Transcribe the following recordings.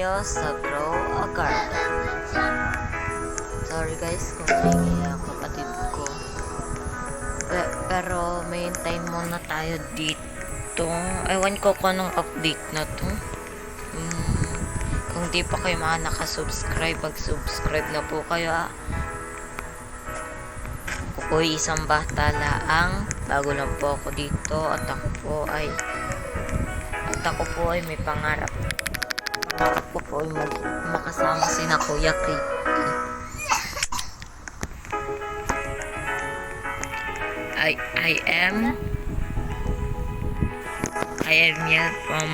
tayo sa Grow a Garden. Sorry guys kung nahingi ang kapatid ko. Pero may hintayin muna tayo dito. Ewan ko kung anong update na to. Kung di pa kayo mga nakasubscribe, mag-subscribe na po kayo. Ako po isang bata laang. Bago lang po ako dito at ako po ay may pangarap. Pangarap ko po ay makasama si na Kuya Creepy. I am here from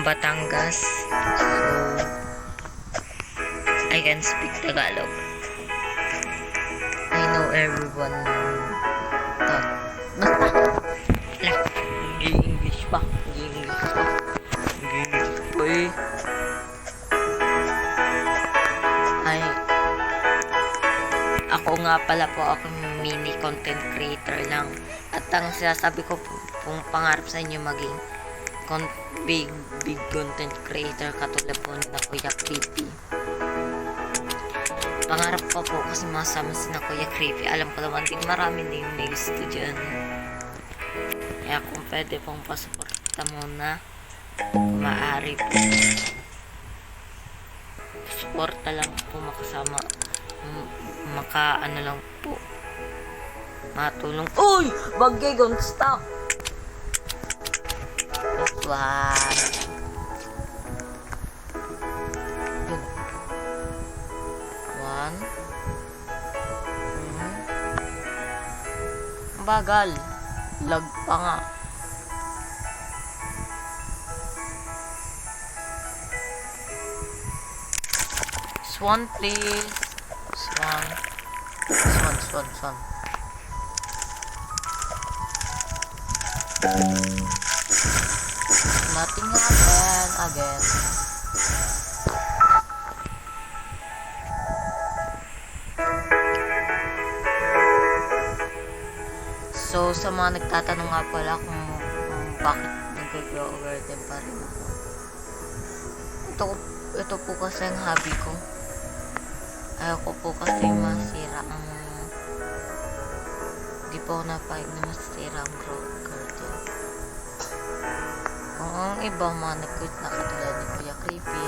Batangas, so I can speak Tagalog. I know everyone that English pa. Ako nga pala po, akong mini content creator lang. At ang sinasabi ko pong pangarap sa inyo maging big content creator katulad po ni na Kuya Creepy. Pangarap ko po kasi masama si na Kuya Creepy. Alam ko naman din marami din may gusto dyan. Kaya kung pwede pong pasuporta muna, kung maaari po, suporta lang po makasama, ano lang po, matulong. Uy! Bagay, don't stop! That's one. One. Bagal. Lag pa nga. Swan, please. Swan. Nothing happened again. So, sa mga nagtatanong nga pala kung bakit nag-grow a garden pa rin ako. Ito po kasi ang hobby ko. Ayoko po kasi masira ang di po napayag na masira ang grow garden. Kung ang ibang mga nag-quit na katulad ni Kuya Creepy,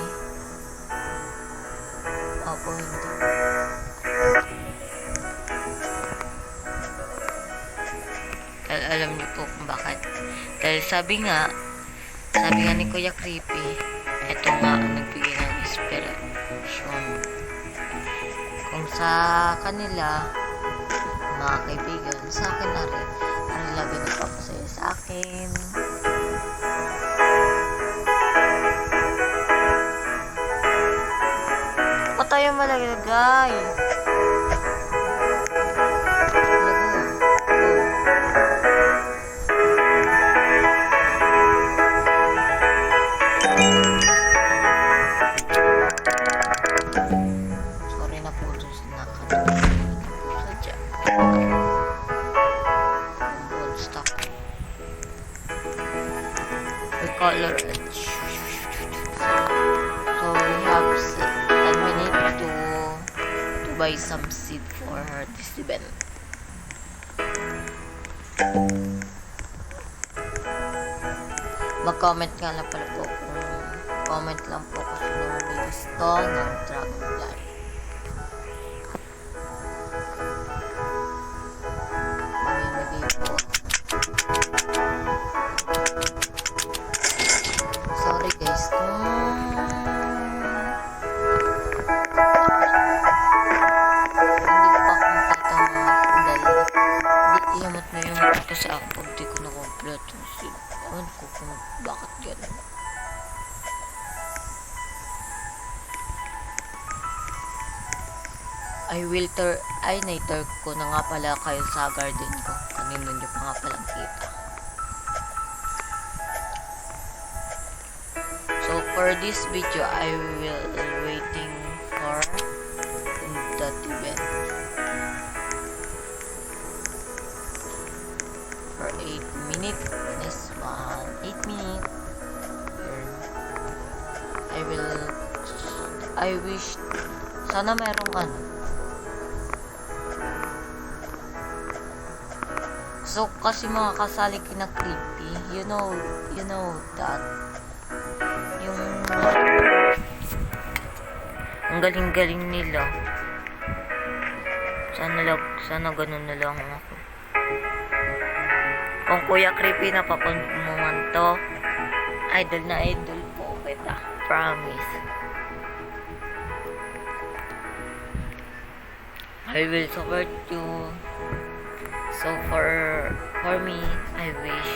ako hindi. Dahil alam niyo po kung bakit. Dahil sabi nga ni Kuya Creepy, ito nga ang nagbigay ng inspiration. Kung sa kanila, mga kaibigan, sa akin na rin, ang lagi nagpapasaya sa akin. O tayo malagay. Sorry na po ito sadya. Stop. We color it. So we have 10 minutes to buy some seed for this event. Mag-comment nga lang pala po kung comment lang po kung sino may gusto ng dragonfly. Mamimigay po. Sorry guys kung hindi ko pa kompleto dahil iyamot na yung ito sa ako, hindi ko na kompleto. Ewan ko kung bakit gano'n. Naiter ko na nga pala kayo sa garden ko. Kanino nyo pa nga palang kita. So for this video, I will waiting for that event. For 8 minutes. This one, 8 minutes. I wish, sana merong ano. So, kasi mga kasali kina Creepy, you know that. Yung, ang galing-galing nila. Sana ganun na lang ako. Kung Kuya Creepy napapanood mo man to, idol na idol po kita. Promise. I will support you. So for me, I wish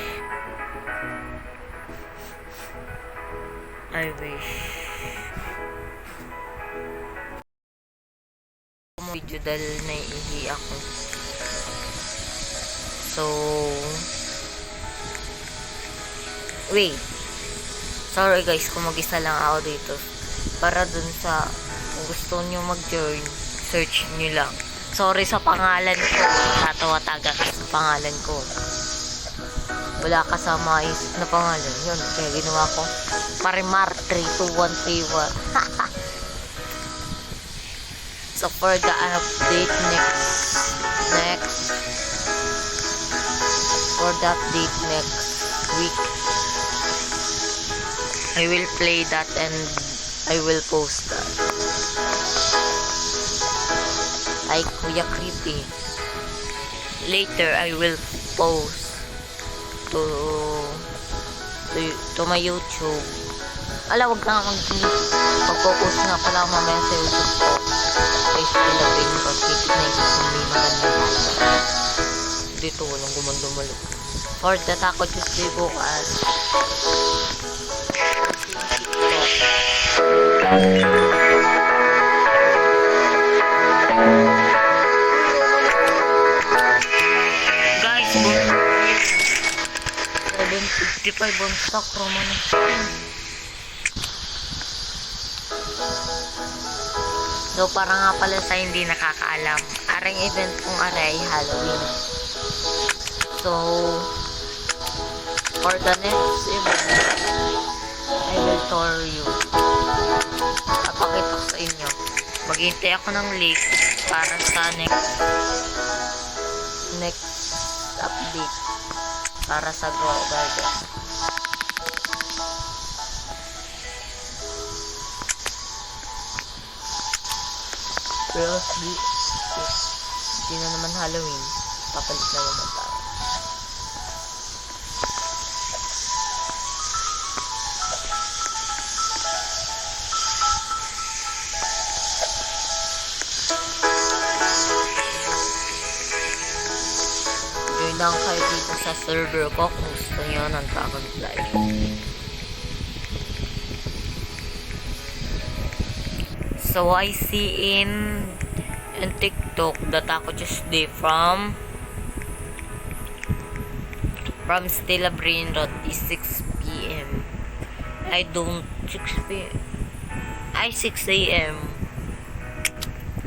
video dahil naiihi ako. So wait, sorry guys kung mag-isa lang ako dito. Para dun sa kung gusto nyo mag-join, search nyo lang. Sorry sa pangalan ko, tatawa-taga ka sa pangalan ko. Wala kasama na pangalan yun, kaya ginawa ko Marimar 32131. So for the update next week, I will play that and I will post that. Like Kuya Creepy. Later I will post to my YouTube. Wag na mag-focus nga pala mamaya sa YouTube ko. Guys, pilapin ko. Titik na isip kung may maganda. Dito, walang gumandumalo. For the Taco Tuesday bukas. Guys, 755 on stock promo na. So, para nga pala sa hindi nakakaalam, aring event kong aray Halloween. So, for the next event, I will tour you. Papakita ko sa inyo. Maghihintay ako ng link para sa next update para sa Grow Garden. Pero di na naman Halloween, papalit na naman tayo. Join lang kayo dito sa server ko kung gusto nyo ng Dragon Fly. So I see in TikTok the Taco Tuesday from Stella Brain Road is 6 p.m. 6 a.m.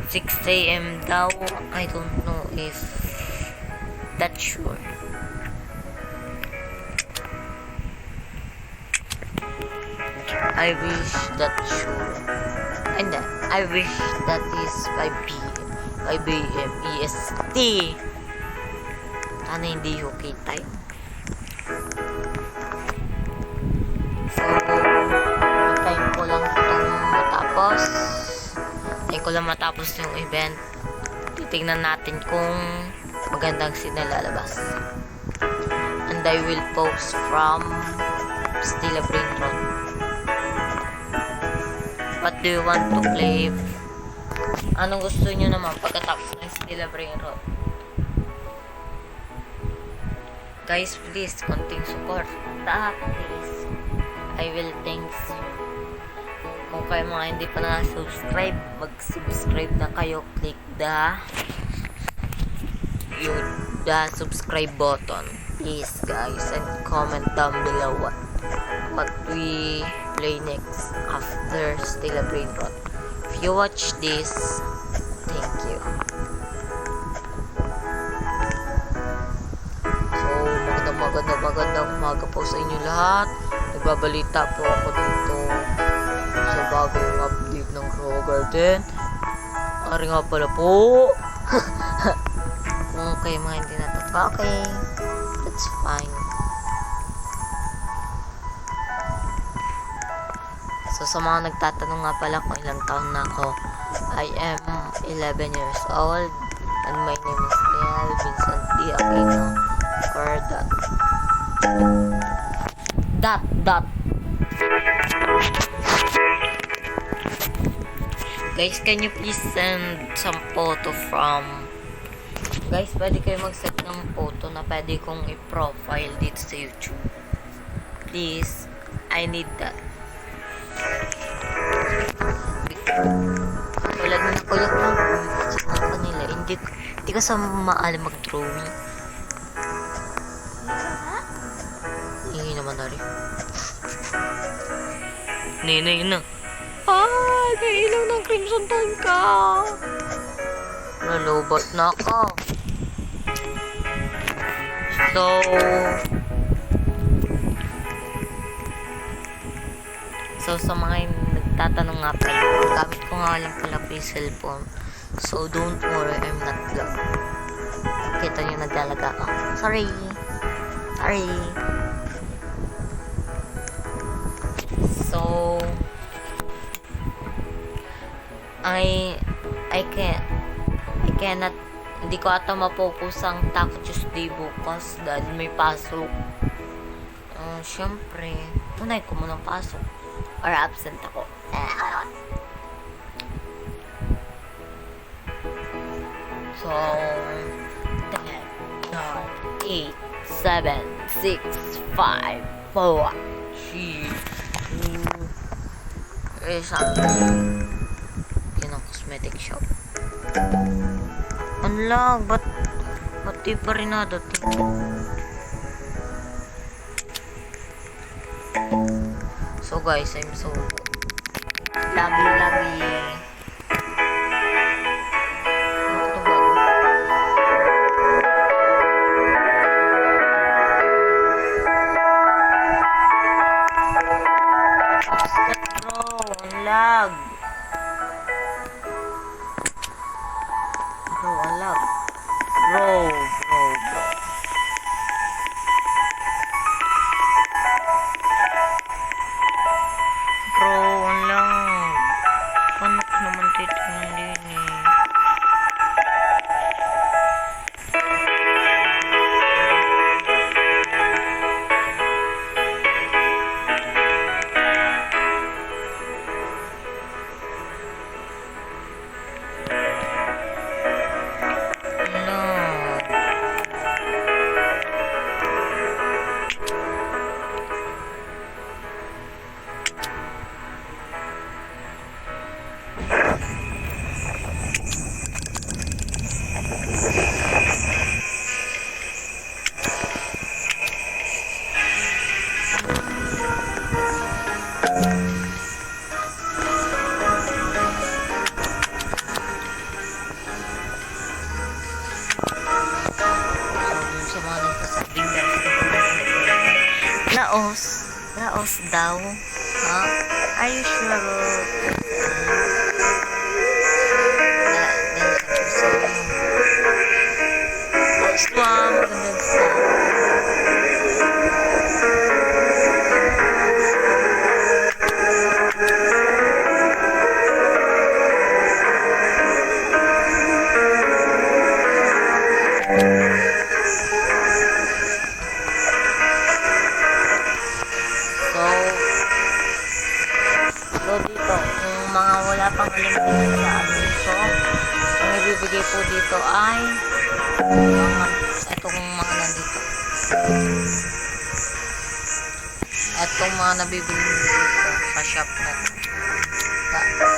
6 a.m. daw. I don't know if that's sure. I wish that's sure. And I wish that is 5 a.m. EST. Sana hindi UK time. So, time ko lang matapos yung event. Titignan natin kung magandang signal lalabas. And I will post from Stella Brain Road. What do you want to play? Anong gusto nyo naman pagkatapos ng Stella Brain Road? Guys, please, konting support. Please. I will thanks you. Kung kayo mga hindi pa na-subscribe, mag-subscribe na kayo. Click the subscribe button. Please, guys. And comment down below what we play next after Stella Brain Road. If you watch this, thank you. So, magandang umaga po sa inyo lahat. Nagbabalita po ako dito bagong update ng Grow Garden. Ari nga pala po. Kung kayo mga hindi natutuwa, okay, that's fine. So sa mga nagtatanong nga pala kung ilang taon na ako, I am 11 years old and my name is Neil Vincent D. Aquino or dot. Guys, can you please send some photo from... Guys, pwede kayo mag-set ng photo na pwede kong i-profile dito sa YouTube. Please, I need that. Tulad na nakuyak lang sa kanila. Hindi ka sa maalam mag-drawing. Hindi naman na rin. Ninay na. Nailaw ng Crimson Tone ka. Nalobot na ako. So sa mga nagtatanong nga pala, gamit ko nga lang pala po yung cellphone. So don't worry, I'm not vlog. Kita nyo naglalaga ako. Sorry. So I cannot, hindi ko ata mapokus ang Taco Tuesday bukas dahil may pasok. Syempre, tunay ko munang pasok or absent ako. So 10, 9, 8, 7, 6, 5, 4, 3, 2, cosmetic shop. Anlang, ba't di pa rin nadating? So guys, I'm so love you. Bro. Ang lang. Paano ko naman titingnan din eh. Laos daw. Huh? Are you sure? Next one, magandang sa. So dito, kung mga wala pang alam dito sa anunsyo, ang ibibigay po dito ay itong mga nandito. Itong mga nabibili dito sa shop na ito. Tapos,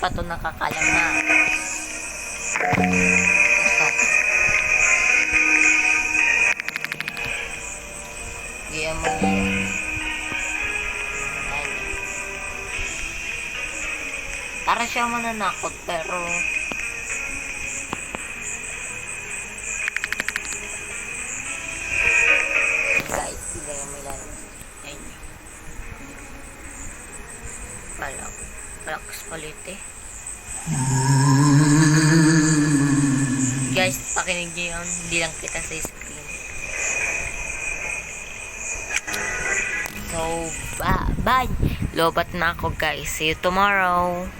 pa ito nakakalam na. Ito. Diyan mo yun. Ayan. Para siya mananakot, pero guys, sila yung may lalabas. Ayun yun. Malakas palit eh. Guys, pakinig nyo yun. Hindi lang kita sa screen. So, bye! Lobat na ako guys. See you tomorrow!